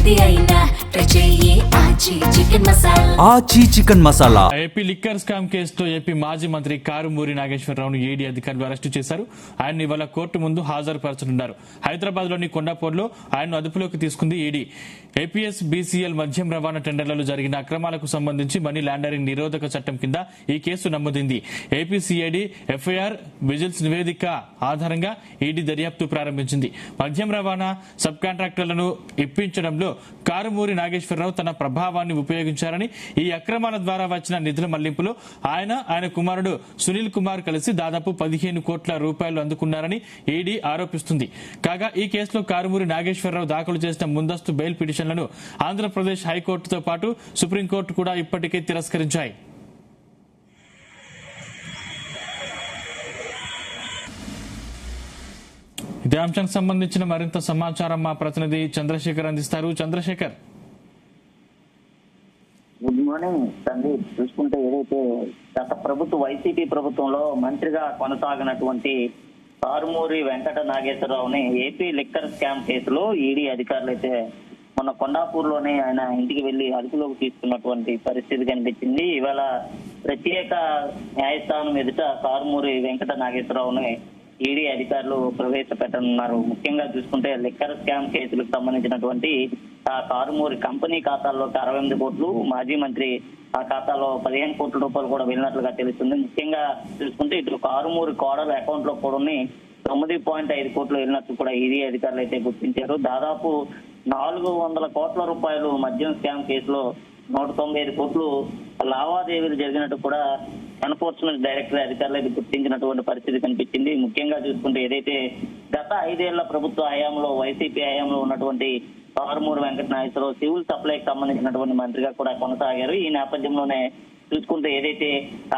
ఏది అయినా ట్రై చెయ్యి ఆచి chicken masala. AP liquor scam కేసులో ఏపీ మాజీ మంత్రి కారుమూరి నాగేశ్వరరావును ఈడీ అధికారులు అరెస్టు చేశారు. ఆయన ఇవాళ కోర్టు ముందు హాజరుపరచనున్నారు. హైదరాబాద్ లోని కొండాపూర్లో ఆయన్ను అదుపులోకి తీసుకుంది ఈడీ. ఏపీఎస్ బీసీఎల్ మద్యం రవాణా టెండర్లలో జరిగిన అక్రమాలకు సంబంధించి మనీ లాండరింగ్ నిరోధక చట్టం కింద ఈ కేసు నమోదైంది. ఏపీ సిఐడి ఎఫ్ఐఆర్ విజిల్స్ నివేదిక ఆధారంగా ఈడీ దర్యాప్తు ప్రారంభించింది. మద్యం రవాణా సబ్ కాంట్రాక్టర్లను ఇప్పించడంలో కారుమూరి నాగేశ్వరరావు తన ప్రభావాన్ని ఉపయోగించారని, ఈ అక్రమాల ద్వారా వచ్చిన నిధుల మళ్లింపులో ఆయన కుమారుడు సునీల్ కుమార్ కలిసి దాదాపు 15 కోట్ల రూపాయలు అందుకున్నారని ఈడీ ఆరోపిస్తుంది. కాగా ఈ కేసులో కారుమూరి నాగేశ్వరరావు దాఖలు చేసిన ముందస్తు బెయిల్ పిటిషన్లను ఆంధ్రప్రదేశ్ హైకోర్టుతో పాటు సుప్రీంకోర్టు కూడా ఇప్పటికే తిరస్కరించాయి. ఇదే అంశానికి సంబంధించిన మరింత సమాచారం మా ప్రతినిధి చంద్రశేఖర్ అందిస్తారు. Chandrashekar, good morning Sandeep. చూసుకుంటే ఏదైతే గత వైసీపీ ప్రభుత్వంలో మంత్రిగా కొనసాగినటువంటి కారుమూరి వెంకట నాగేశ్వరరావుని ఏపీ లిక్కర్ స్కామ్ కేసులో ఈడీ అధికారులు అయితే మొన్న కొండాపూర్లోనే ఆయన ఇంటికి వెళ్లి అదుపులోకి తీసుకున్నటువంటి పరిస్థితి కనిపించింది. ఇవాళ ప్రత్యేక న్యాయస్థానం ఎదుట కారుమూరి వెంకట నాగేశ్వరరావుని ఈడీ అధికారులు ప్రవేశపెట్టనున్నారు. ముఖ్యంగా చూసుకుంటే లిక్కర్ స్కామ్ కేసులకు సంబంధించినటువంటి ఆ కారుమూరి కంపెనీ ఖాతాల్లోకి 68 కోట్లు, మాజీ మంత్రి ఆ ఖాతాలో 15 కోట్ల రూపాయలు కూడా వెళ్ళినట్లుగా తెలుస్తుంది. ముఖ్యంగా చూసుకుంటే ఇటు కారుమూరి కోడల అకౌంట్ లో కూడా 9.5 కోట్లు వెళ్ళినట్లు కూడా ఈడీ అధికారులు అయితే గుర్తించారు. దాదాపు 400 కోట్ల రూపాయలు మద్యం స్కామ్ కేసులో 195 కోట్లు లావాదేవీలు జరిగినట్టు కూడా ఎన్ఫోర్స్మెంట్ డైరెక్టర్ అధికారులు అయితే గుర్తించినటువంటి పరిస్థితి కనిపించింది. ముఖ్యంగా చూసుకుంటే ఏదైతే గత 5 ఏళ్ల ప్రభుత్వ హయాంలో వైసీపీ హయాంలో ఉన్నటువంటి కారుమూరి వెంకట నాగేశ్వరరావు సివిల్ సప్లైకి సంబంధించినటువంటి మంత్రిగా కూడా కొనసాగారు. ఈ నేపథ్యంలోనే చూసుకుంటే ఏదైతే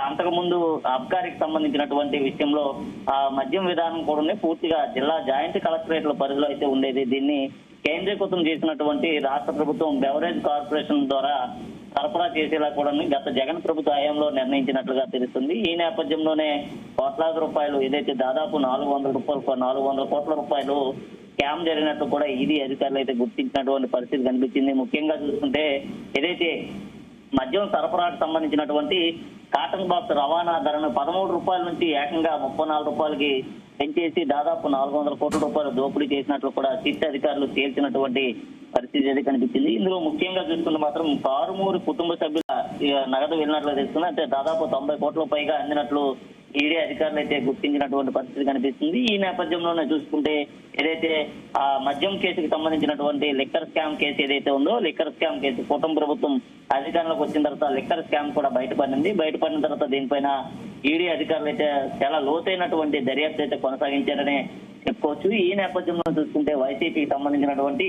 అంతకు ముందు అబ్కారీకి సంబంధించినటువంటి విషయంలో ఆ మద్యం విధానం కూడా పూర్తిగా జిల్లా జాయింట్ కలెక్టరేట్ల పరిధిలో అయితే ఉండేది. దీన్ని కేంద్రీకృతం చేసినటువంటి రాష్ట్ర ప్రభుత్వం బెవరేజ్ కార్పొరేషన్ ద్వారా సరఫరా చేసేలా కూడా గత జగన్ ప్రభుత్వ హయాంలో నిర్ణయించినట్లుగా తెలుస్తుంది. ఈ నేపథ్యంలోనే కోట్లాది రూపాయలు ఏదైతే దాదాపు 400 కోట్ల రూపాయలు స్కామ్ జరిగినట్టు కూడా ఈడీ అధికారులు అయితే గుర్తించినటువంటి పరిస్థితి కనిపించింది. ముఖ్యంగా చూసుకుంటే ఏదైతే మద్యం సరఫరాకు సంబంధించినటువంటి కాటన్ బాక్స్ రవాణా ధరను 13 రూపాయల నుంచి ఏకంగా 34 రూపాయలకి పెంచేసి దాదాపు 400 కోట్ల రూపాయలు దోపిడీ చేసినట్లు కూడా సిట్ అధికారులు తేల్చినటువంటి పరిస్థితి అయితే కనిపించింది. ఇందులో ముఖ్యంగా చూసుకుంటే మాత్రం కారుమూరి కుటుంబ సభ్యుల నగదు వెళ్ళినట్లు తెలుస్తుంది. అంటే దాదాపు 90 కోట్ల పైగా అందినట్లు ఈడీ అధికారులు అయితే గుర్తించినటువంటి పరిస్థితి కనిపిస్తుంది. ఈ నేపథ్యంలోనే చూసుకుంటే ఏదైతే ఆ మద్యం కేసుకు సంబంధించినటువంటి లిక్కర్ స్కామ్ కేసు ఏదైతే ఉందో, లిక్కర్ స్కామ్ కేసు కూటమి ప్రభుత్వం అధికారంలోకి వచ్చిన తర్వాత లిక్కర్ స్కామ్ కూడా బయటపడిన తర్వాత దీనిపైన ఈడీ అధికారులు అయితే చాలా లోతైనటువంటి దర్యాప్తు అయితే కొనసాగించారనే చెప్పుకోవచ్చు. ఈ నేపథ్యంలో చూసుకుంటే వైసీపీకి సంబంధించినటువంటి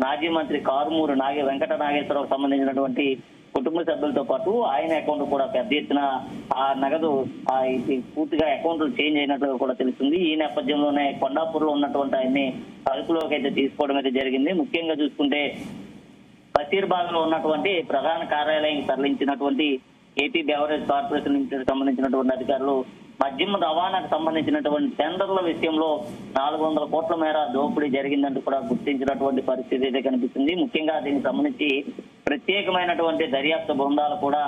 మాజీ మంత్రి కారుమూరి వెంకట నాగేశ్వరరావు సంబంధించినటువంటి కుటుంబ సభ్యులతో పాటు ఆయన అకౌంట్ కూడా పెద్ద ఎత్తున ఆ నగదు పూర్తిగా అకౌంట్లు చేంజ్ అయినట్లుగా కూడా తెలుస్తుంది. ఈ నేపథ్యంలోనే కొండాపూర్లో ఉన్నటువంటి ఆయన్ని అదుపులోకి అయితే తీసుకోవడం అయితే జరిగింది. ముఖ్యంగా చూసుకుంటే బషీర్బాగ్ లో ఉన్నటువంటి ప్రధాన కార్యాలయం తరలించినటువంటి ఏపీ బెవరేజ్ కార్పొరేషన్ నుంచి సంబంధించినటువంటి అధికారులు మద్యం రవాణాకు సంబంధించినటువంటి టెండర్ల విషయంలో 400 కోట్ల మేర దోపిడీ జరిగిందంటూ కూడా గుర్తించినటువంటి పరిస్థితి అయితే కనిపిస్తుంది. ముఖ్యంగా దీనికి సంబంధించి ప్రత్యేకమైనటువంటి దర్యాప్తు బృందాలు కూడా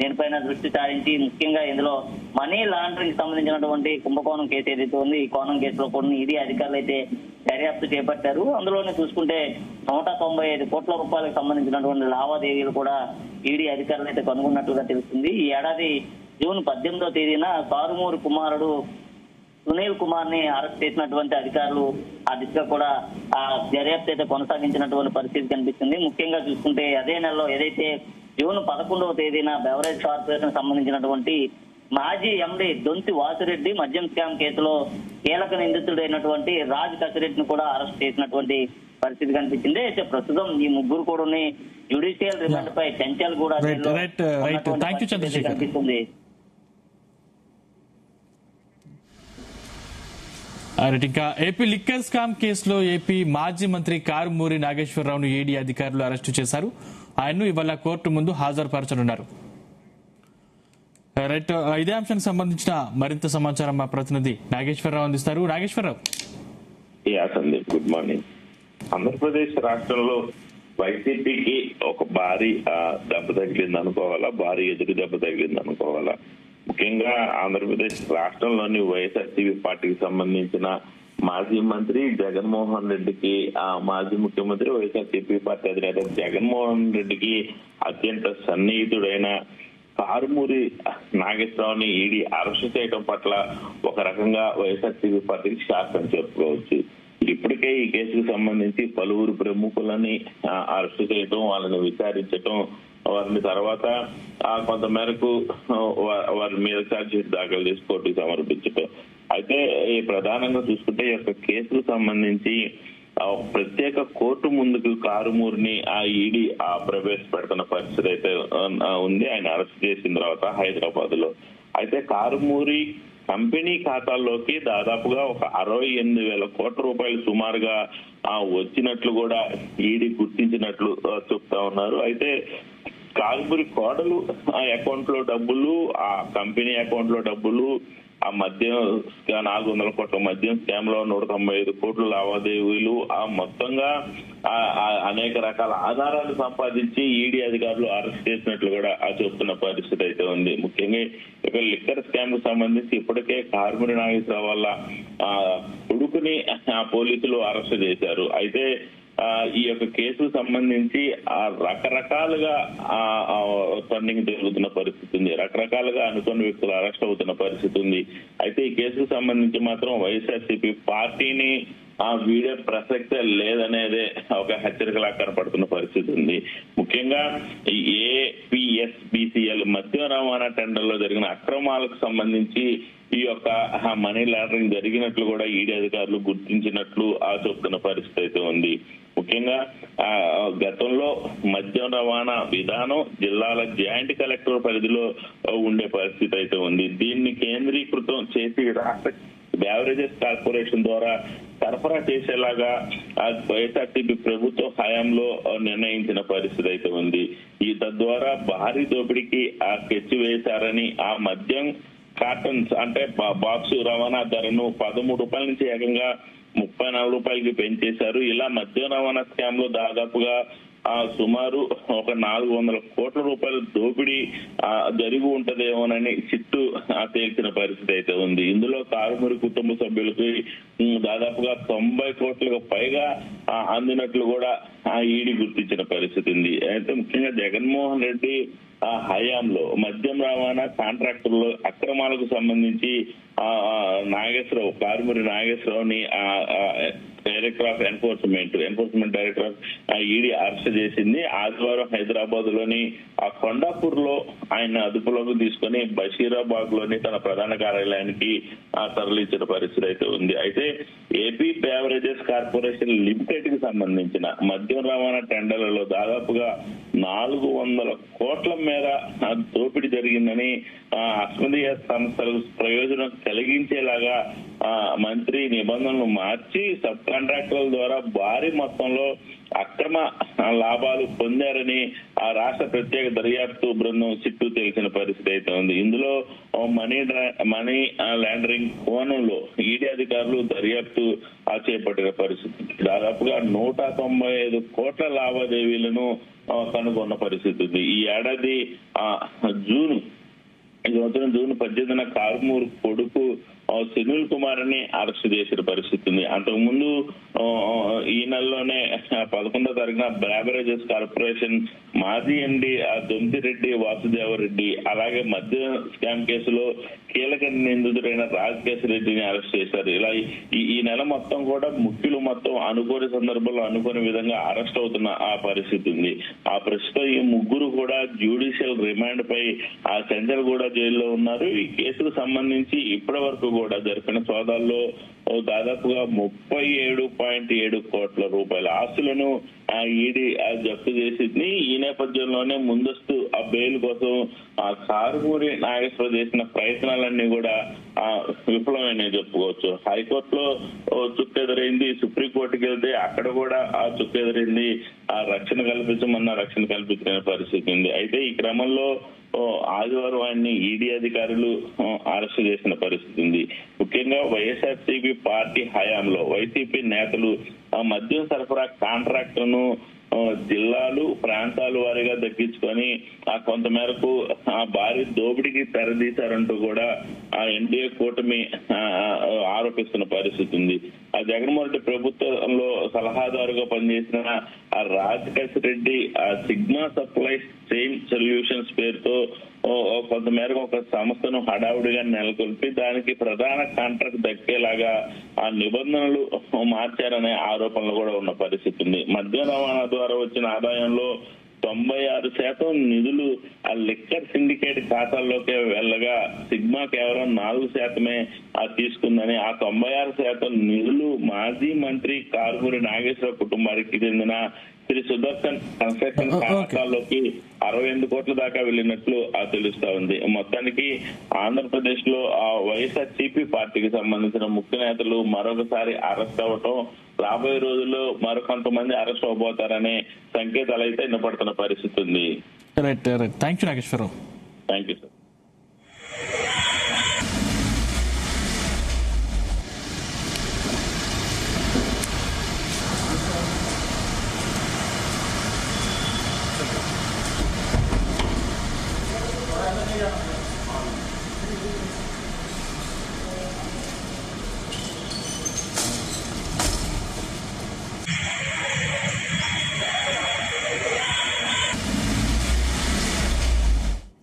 దీనిపైన దృష్టి సారించి ముఖ్యంగా ఇందులో మనీ లాండరింగ్ సంబంధించినటువంటి కుంభకోణం కేసు ఏదైతే ఉంది, ఈ కోణం కేసులో కూడా ఈడీ అధికారులు అయితే దర్యాప్తు చేపట్టారు. అందులోనే చూసుకుంటే 195 కోట్ల రూపాయలకు సంబంధించినటువంటి లావాదేవీలు కూడా ఈడీ అధికారులు అయితే కనుగొన్నట్లుగా తెలుస్తుంది. ఈ ఏడాది జూన్ 18వ తేదీన కారుమూరి కుమారుడు సునీల్ కుమార్ ని అరెస్ట్ చేసినటువంటి అధికారులు ఆ దిశగా కూడా ఆ దర్యాప్తు అయితే కొనసాగించినటువంటి పరిస్థితి కనిపిస్తుంది. ముఖ్యంగా చూసుకుంటే అదే నెలలో ఏదైతే జూన్ 11వ తేదీన బెవరేజ్ కార్పొరేషన్ సంబంధించినటువంటి మాజీ ఎండీ దొంతి వాసిరెడ్డి మద్యం స్కామ్ కేసులో కీలక నిందితుడైనటువంటి రాజ్ కసిరెడ్డిని కూడా అరెస్ట్ చేసినటువంటి పరిస్థితి కనిపించింది. అయితే ప్రస్తుతం ఈ ముగ్గురు కూడా జ్యుడిషియల్ రిమాండ్ పై చెంచల్ కూడా కనిపిస్తుంది. ఇంకా ఏపీ లిక్కర్ స్కామ్ కేసులో ఏపీ మాజీ మంత్రి కారుమూరి నాగేశ్వరరావును ఈడీ అధికారులు అరెస్టు చేశారు. ఆయన్ను ఇవాళ కోర్టు ముందు హాజరుపరచనున్నారు. రైట్, ఇదే అంశానికి సంబంధించిన మరింత సమాచారం మా ప్రతినిధి నాగేశ్వరరావు అందిస్తారు. నాగేశ్వరరావు. Sandeep, good morning. ఆంధ్రప్రదేశ్ రాష్ట్రంలో వైసీపీకి ఒక భారీ దెబ్బ తగిలింది అనుకోవాలా, భారీ ఎదురు దెబ్బ తగిలింది అనుకోవాలా. ముఖ్యంగా ఆంధ్రప్రదేశ్ రాష్ట్రంలోని వైఎస్ఆర్సీపీ పార్టీకి సంబంధించిన మాజీ మంత్రి జగన్మోహన్ రెడ్డికి, మాజీ ముఖ్యమంత్రి వైఎస్ఆర్సీపీ పార్టీ అధినేత జగన్మోహన్ రెడ్డికి అత్యంత సన్నిహితుడైన కారుమూరి నాగేశ్వరరావుని ఈడీ అరెస్ట్ చేయడం పట్ల ఒక రకంగా వైఎస్ఆర్సీపీ పార్టీకి షాక్ అని చెప్పుకోవచ్చు. ఇప్పటికే ఈ కేసుకు సంబంధించి పలువురు ప్రముఖులని అరెస్ట్ చేయడం, వాళ్ళని విచారించడం, వారిని తర్వాత కొంత మేరకు వారి మీద ఛార్జ్ షీట్ దాఖలు చేసి కోర్టుకు సమర్పించడం. అయితే ప్రధానంగా చూసుకుంటే ఈ యొక్క కేసుకు సంబంధించి ప్రత్యేక కోర్టు ముందుకు కారుమూరిని ఈడీ ప్రవేశపెడుతున్న పరిస్థితి అయితే ఉంది. ఆయన అరెస్ట్ చేసిన తర్వాత హైదరాబాద్ లో. అయితే కారుమూరి కంపెనీ ఖాతాల్లోకి దాదాపుగా ఒక 68,000 కోట్ల రూపాయలు సుమారుగా వచ్చినట్లు కూడా ఈడీ గుర్తించినట్లు చెప్తా ఉన్నారు. అయితే కారుమూరి కోడలు అకౌంట్ లో డబ్బులు, ఆ కంపెనీ అకౌంట్ లో డబ్బులు, ఆ మద్యం 400 కోట్ల మద్యం స్కామ్ లో 195 కోట్ల లావాదేవీలు, ఆ మొత్తంగా అనేక రకాల ఆధారాలు సంపాదించి ఈడీ అధికారులు అరెస్ట్ చేసినట్లు కూడా చెప్తున్న పరిస్థితి అయితే ఉంది. ముఖ్యంగా ఇక లిక్కర్ స్కామ్ కు సంబంధించి ఇప్పటికే కారుమూరి నాగేశ్వరరావు వల్ల కొడుకుని పోలీసులు అరెస్ట్ చేశారు. అయితే ఈ యొక్క కేసుకు సంబంధించి రకరకాలుగా ఫండింగ్ జరుగుతున్న పరిస్థితి ఉంది, రకరకాలుగా అనుకున్న వ్యక్తులు అరెస్ట్ అవుతున్న పరిస్థితి ఉంది. అయితే ఈ కేసుకు సంబంధించి మాత్రం వైఎస్ఆర్సీపీ పార్టీని వీడే ప్రసక్తే లేదనేదే ఒక హెచ్చరికలా కనపడుతున్న పరిస్థితి ఉంది. ముఖ్యంగా ఏపీఎస్బిసిఎల్ మద్యం రవాణా టెండర్ లో జరిగిన అక్రమాలకు సంబంధించి ఈ యొక్క మనీ లాండరింగ్ జరిగినట్లు కూడా ఈడీ అధికారులు గుర్తించినట్లు చెప్తున్న పరిస్థితి అయితే ఉంది. ముఖ్యంగా గతంలో మద్యం రవాణా విధానం జిల్లాల జాయింట్ కలెక్టర్ పరిధిలో ఉండే పరిస్థితి అయితే ఉంది. దీన్ని కేంద్రీకృతం చేసి రాష్ట్ర బ్యావరేజెస్ కార్పొరేషన్ ద్వారా సరఫరా చేసేలాగా వైఎస్ఆర్సీపీ ప్రభుత్వ హయాంలో నిర్ణయించిన పరిస్థితి అయితే ఉంది. ఈ తద్వారా భారీ దోపిడీకి స్కెచ్ వేశారని, ఆ మద్యం కార్టన్స్ అంటే బాక్స్ రవాణా ధరను 13 రూపాయల నుంచి ఏకంగా 34 రూపాయలకి పెంచేశారు. ఇలా మద్యం రవాణా స్కామ్ లో దాదాపుగా సుమారు ఒక 400 కోట్ల రూపాయల దోపిడీ జరిగి ఉంటదేమోనని చిట్టు తేల్చిన పరిస్థితి అయితే ఉంది. ఇందులో కారుమూరి కుటుంబ సభ్యులకి దాదాపుగా 90 కోట్లకు పైగా అందినట్లు కూడా ఈడీ గుర్తించిన పరిస్థితి ఉంది. అయితే ముఖ్యంగా జగన్మోహన్ రెడ్డి హయాంలో మద్యం రవాణా కాంట్రాక్టర్లు అక్రమాలకు సంబంధించి కారుమూరి నాగేశ్వరరావుని director of enforcement director of ED arrest చేసింది. ఆదివారం హైదరాబాద్ లోని కొండాపూర్ లో ఆయన అదుపులోకి తీసుకుని బషీరాబాద్ లోని తన ప్రధాన కార్యాలయానికి తరలించిన పరిస్థితి అయితే ఉంది. అయితే ఏపీ బేవరేజెస్ కార్పొరేషన్ లిమిటెడ్ కి సంబంధించిన మద్యం రవాణా టెండర్లలో దాదాపుగా 400 కోట్ల మేర దోపిడీ జరిగిందని, అస్మదీయ సంస్థలకు ప్రయోజనం కలిగించేలాగా మంత్రి నిబంధనలు మార్చి సబ్ కాంట్రాక్టర్ల ద్వారా భారీ మొత్తంలో అక్రమ లాభాలు పొందారని ఆ రాష్ట్ర ప్రత్యేక దర్యాప్తు బృందం చిట్టు తెలిసిన పరిస్థితి అయితే ఉంది. ఇందులో మనీ లాండరింగ్ కోణంలో ఈడీ అధికారులు దర్యాప్తు చేపట్టిన పరిస్థితి. దాదాపుగా 195 కోట్ల లావాదేవీలను కనుగొన్న పరిస్థితి ఉంది. ఈ ఏడాది జూన్ 18న కారుమూరి కొడుకు సునీల్ కుమార్ ని అరెస్ట్ చేసిన పరిస్థితి ఉంది. అంతకుముందు ఈ నెలలోనే 11వ తారీఖున బ్యావరేజెస్ కార్పొరేషన్ మాజీ ఎండి దొంతిరెడ్డి వాసుదేవరెడ్డి, అలాగే మద్య స్కామ్ కేసులో కీలక నిందితుడైన రాజకేశ్ రెడ్డిని అరెస్ట్ చేశారు. ఇలా ఈ నెల మొత్తం కూడా ముఖ్యులు మొత్తం అనుకోని సందర్భంలో అనుకోని విధంగా అరెస్ట్ అవుతున్న పరిస్థితి ఉంది. ప్రస్తుతం ఈ ముగ్గురు కూడా జ్యుడిషియల్ రిమాండ్ పై చెంచల్గూడ జైల్లో ఉన్నారు. ఈ కేసుకు సంబంధించి ఇప్పటి వరకు కూడా జరిపిన సోదాల్లో దాదాపుగా 37.7 కోట్ల రూపాయల ఆస్తులను ఈడీ జప్తు చేసింది. ఈ నేపథ్యంలోనే ముందస్తు బెయిల్ కోసం కారుమూరి నాగేశ్వరరావు చేసిన ప్రయత్నాలన్నీ కూడా విఫలమైన చెప్పుకోవచ్చు. హైకోర్టులో చుక్కెదురైంది, సుప్రీంకోర్టుకి వెళ్తే అక్కడ కూడా చుక్కెదురైంది. రక్షణ కల్పించిన పరిస్థితి ఉంది. అయితే ఈ క్రమంలో ఆదివారం ఆయన్ని ఈడీ అధికారులు అరెస్ట్ చేసిన పరిస్థితి ఉంది. ముఖ్యంగా వైఎస్ఆర్సీపీ పార్టీ హయాంలో వైసీపీ నేతలు మద్యం సరఫరా కాంట్రాక్ట్ ను జిల్లాలు ప్రాంతాల వారీగా దక్కించుకొని ఆ కొంత మేరకు ఆ భారీ దోపిడీకి తెరదీశారంటూ కూడా ఆ ఎన్డీఏ కూటమి ఆరోపిస్తున్న పరిస్థితి ఉంది. ఆ జగన్మోహన్ రెడ్డి ప్రభుత్వంలో సలహాదారుగా పనిచేసిన ఆ రాజకేశ్ రెడ్డి ఆ సిగ్మా సప్లై చైన్ సొల్యూషన్స్ పేరుతో కొంత మేరకు ఒక సంస్థను హడావుడిగా నెలకొల్పి దానికి ప్రధాన కాంట్రాక్ట్ దక్కేలాగా ఆ నిబంధనలు మార్చారనే ఆరోపణలు కూడా ఉన్న పరిస్థితి ఉంది. మద్య రవాణా ద్వారా వచ్చిన ఆదాయంలో 96% నిధులు ఆ లిక్కర్ సిండికేట్ ఖాతాల్లోకి వెళ్ళగా సిగ్మా కేవలం 4% తీసుకుందని, ఆ 96% నిధులు మాజీ మంత్రి కారుమూరి నాగేశ్వరరావు కుటుంబానికి చెందిన శ్రీ సుదర్శన్ కన్స్ట్రక్షన్ ఖాతాల్లోకి 68 కోట్ల దాకా వెళ్ళినట్లు తెలుస్తా ఉంది. మొత్తానికి ఆంధ్రప్రదేశ్ లో ఆ వైఎస్ఆర్సీపీ పార్టీకి సంబంధించిన ముఖ్య నేతలు మరొకసారి అరెస్ట్ అవ్వటం, రాబోయే రోజుల్లో మరికొంతమంది అరెస్ట్ అవబోతారనే సంకేతాలు అయితే వినపడుతున్న పరిస్థితి ఉంది. Right thank you Nageswara Rao. Thank you sir.